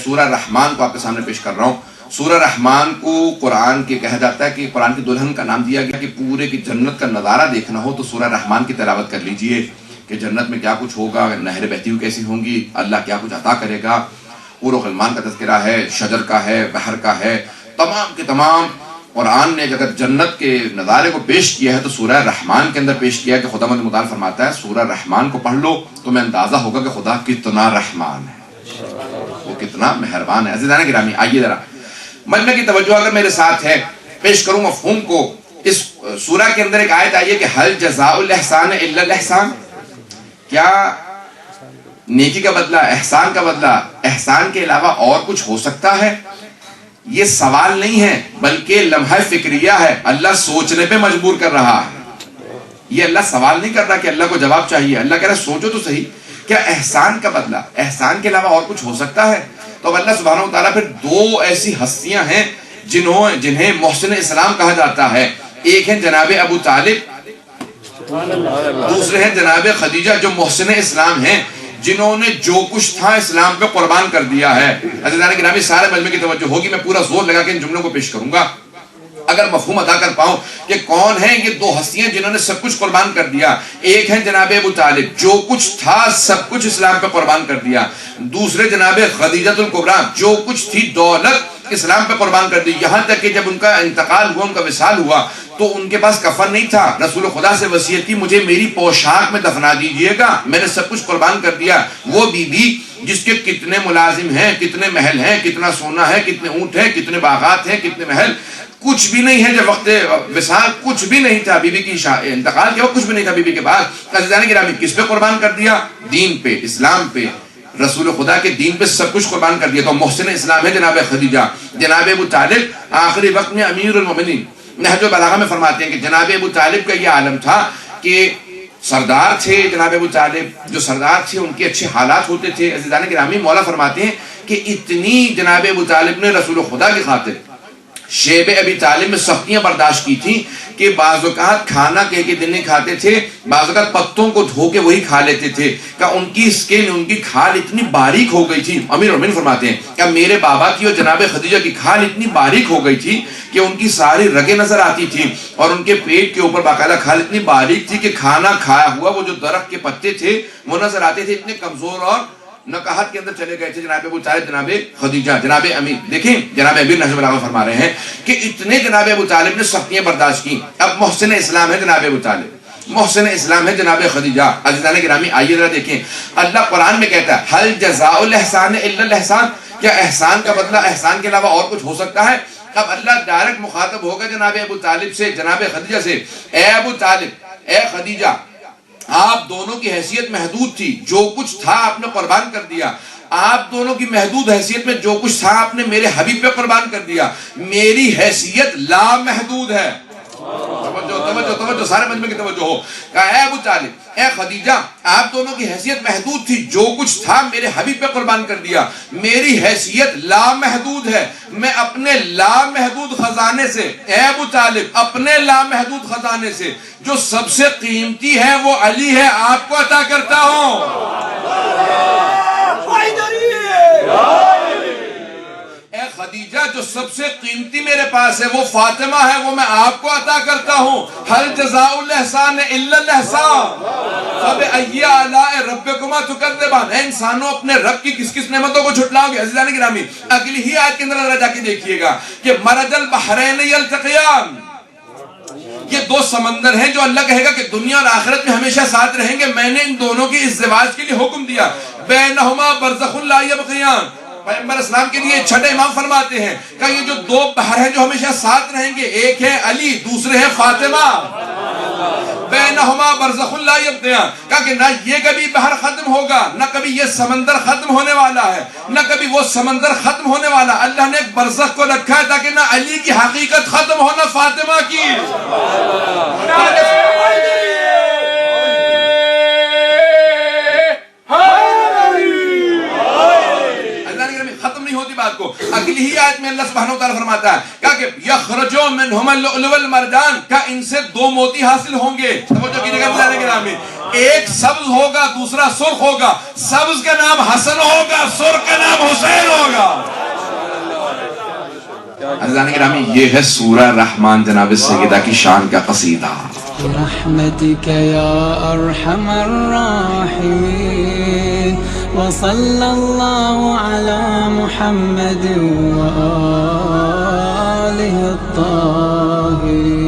سورہ رحمان کو آپ کے سامنے پیش کر رہا ہوں۔ سورہ رحمان کو قرآن کے کہا جاتا ہے کہ قرآن کی دلہن کا نام دیا گیا کہ پورے کی جنت کا نظارہ دیکھنا ہو تو سورہ رحمان کی تلاوت کر لیجئے کہ جنت میں کیا کچھ ہوگا، نہر بہتی ہوئی کیسی ہوں گی، اللہ کیا کچھ عطا کرے گا۔ حور و غلمان کا تذکرہ ہے، شجر کا ہے، بحر کا ہے، تمام کے تمام قرآن نے اگر جنت کے نظارے کو پیش کیا ہے تو سورہ رحمان کے اندر پیش کیا ہے کہ خداوند متعال فرماتا ہے سورہ رحمان کو پڑھ لو تو میں اندازہ ہوگا کہ خدا کتنا رحمان ہے، وہ کتنا مہربان ہے۔ عزیزان گرامی، آئیے ذرا مجمع کی توجہ اگر میرے ساتھ ہے، پیش کروں مفہوم کو۔ اس سورہ کے اندر ایک آیت آئی ہے کہ حل جزاء الاحسان الا الاحسان، کیا نیکی کا بدلہ، احسان کا بدلہ احسان کے علاوہ اور کچھ ہو سکتا ہے؟ یہ سوال نہیں ہے بلکہ لمحہ فکریہ ہے، اللہ سوچنے پہ مجبور کر رہا ہے۔ یہ اللہ سوال نہیں کر رہا کہ اللہ کو جواب چاہیے، اللہ کہہ رہا ہے سوچو تو صحیح، کیا احسان کا بدلہ احسان کے علاوہ اور کچھ ہو سکتا ہے؟ تو اللہ سبحانہ وتعالیٰ پھر دو ایسی ہستیاں ہیں جنہیں محسن اسلام کہا جاتا ہے۔ ایک ہیں جناب ابو طالب، دوسرے ہیں جناب خدیجہ جو محسن اسلام ہیں، جنہوں نے جو کچھ تھا اسلام پہ قربان کر دیا ہے۔ عزیزان گرامی، سارے مجمع کی توجہ ہوگی، میں پورا زور لگا کے ان جملوں کو پیش کروں گا اگر مفہوم ادا کر پاؤں کہ کون ہیں یہ دو ہستیاں جنہوں نے سب کچھ قربان کر دیا۔ ایک ہیں جناب ابو طالب، جو کچھ تھا سب کچھ اسلام پہ قربان کر دیا۔ دوسرے جناب خدیجہ الکبریٰ، جو کچھ تھی دولت اسلام پہ قربان کر دی، یہاں تک کہ جب ان کا انتقال ہوا، ان کا وصال ہوا تو ان کے پاس کفن نہیں تھا۔ رسول خدا سے وصیت کی مجھے میری پوشاک میں دفنا دیجئے گا، میں نے سب کچھ قربان کر دیا۔ وہ بی بی جس کے کتنے ملازم ہیں، کتنے محل ہیں، کتنا سونا ہے، کتنے اونٹ ہیں، کتنے باغات ہیں، کتنے محل، کچھ بھی نہیں ہے جب وقت وصال، کچھ بھی نہیں تھا بی بی کی انتقال کے وقت، کچھ بھی نہیں تھا بی بی کے بعد۔ عزیزان گرامی، کس پہ قربان کر دیا؟ دین پہ، اسلام پہ، رسول خدا کے دین پہ سب کچھ قربان کر دیا۔ تو محسن اسلام ہے جناب خدیجہ۔ جناب ابو طالب آخری وقت میں امیر المومنین، نہج البلاغہ میں فرماتے ہیں کہ جناب ابو طالب کا یہ عالم تھا کہ سردار تھے۔ جناب ابو طالب جو سردار تھے ان کے اچھے حالات ہوتے تھے۔ عزیزان گرامی، مولا فرماتے ہیں کہ اتنی جناب ابو طالب نے رسول خدا کی خاطر شیب ابی طالب میں سختیاں برداشت کی تھی کہ بعض اوقات کھانا کہہ کے دن نہیں کھاتے تھے، بعض اوقات پتوں کو دھو کے وہی کھا لیتے تھے، کہ ان کی سکن، ان کی کھال اتنی باریک ہو گئی تھی۔ امیر المومنین فرماتے ہیں کہ میرے بابا کی اور جناب خدیجہ کی کھال اتنی باریک ہو گئی تھی کہ ان کی ساری رگیں نظر آتی تھی، اور ان کے پیٹ کے اوپر باقاعدہ کھال اتنی باریک تھی کہ کھانا کھایا ہوا وہ جو درخت کے پتے تھے وہ نظر آتے تھے۔ اتنے کمزور اور نکاحت کے اندر چلے گئے تھے جناب ابو طالب، جناب خدیجہ، جناب امیر۔ دیکھیں جناب امیر نہج البلاغہ فرما رہے ہیں کہ اتنے جناب ابو طالب نے سختیاں برداشت کی۔ اب محسن اسلام ہے جناب ابو طالب، محسن اسلام ہے جناب خدیجہ۔ عزیزان گرامی، آئیے ذرا دیکھیں، اللہ قرآن میں کہتا ہے حل جزاء الاحسان الا الاحسان، کیا احسان کا بدلہ احسان کے علاوہ اور کچھ ہو سکتا ہے؟ اب اللہ ڈائریکٹ مخاطب ہوگا جناب ابو طالب سے، جناب خدیجہ سے، اے ابو طالب، اے خدیجہ، آپ دونوں کی حیثیت محدود تھی، جو کچھ تھا آپ نے قربان کر دیا۔ آپ دونوں کی محدود حیثیت میں جو کچھ تھا آپ نے میرے حبیب پہ قربان کر دیا۔ میری حیثیت لامحدود ہے۔ توجہ سارے مجمع کی توجہ ہو۔ کہا اے ابو طالب، اے خدیجہ، آپ دونوں کی حیثیت محدود تھی، جو کچھ تھا میرے حبیب پہ قربان کر دیا۔ میری حیثیت لامحدود ہے، میں اپنے لامحدود خزانے سے، اے ابو طالب، اپنے لامحدود خزانے سے جو سب سے قیمتی ہے وہ علی ہے، آپ کو عطا کرتا ہوں۔ اے خدیجہ، جو سب سے قیمتی میرے پاس ہے وہ فاطمہ ہے، وہ میں آپ کو عطا کرتا ہوں۔ حل جزاء الاحسان الا الاحسان فبأي آلاء ربكما تكذبان، اے انسانوں اپنے رب کی کس کس نعمتوں کو جھٹلاؤ گے؟ عزیزان گرامی، اگلی ہی آیت کے اندر ذرا جا کے دیکھیے گا کہ مرج البحرین یلتقیان، یہ دو سمندر ہیں جو اللہ کہے گا کہ دنیا اور آخرت میں ہمیشہ ساتھ رہیں گے، میں نے ان دونوں کی ازدواج کے لیے حکم دیا۔ بینہما برزخ لا یبغیان، پیغمبر اسلام کے لیے چھٹے امام فرماتے ہیں کہ یہ جو دو بحر ہیں جو ہمیشہ ساتھ رہیں گے، ایک ہے علی، دوسرے ہے فاطمہ۔ بینہما برزخ لا یبغیان، کہا کہ نہ یہ کبھی بحر ختم ہوگا، نہ کبھی یہ سمندر ختم ہونے والا ہے، نہ کبھی وہ سمندر ختم ہونے والا۔ اللہ نے ایک برزخ کو رکھا ہے تاکہ نہ علی کی حقیقت ختم ہو نہ فاطمہ کی۔ ختم نہیں ہوتی بات کو۔ اگلی ہی آیت میں اللہ سبحانہ وتعالی فرماتا ہے کہ یخرجو منہما اللؤلؤ والمرجان، کہ ان سے دو موتی حاصل ہوں گے۔ توجہ کیجئے گا بلانے کے نام میں، ایک سبز ہوگا، دوسرا سرخ ہوگا۔ سبز کا نام حسن ہوگا، سرخ کا نام حسین ہوگا۔ عزیزان گرامی یہ ہے سورہ رحمان جناب سیدہ کی شان کا قصیدہ. برحمتك يا أرحم الراحمين وصلى الله على محمد وآله الطاهرين.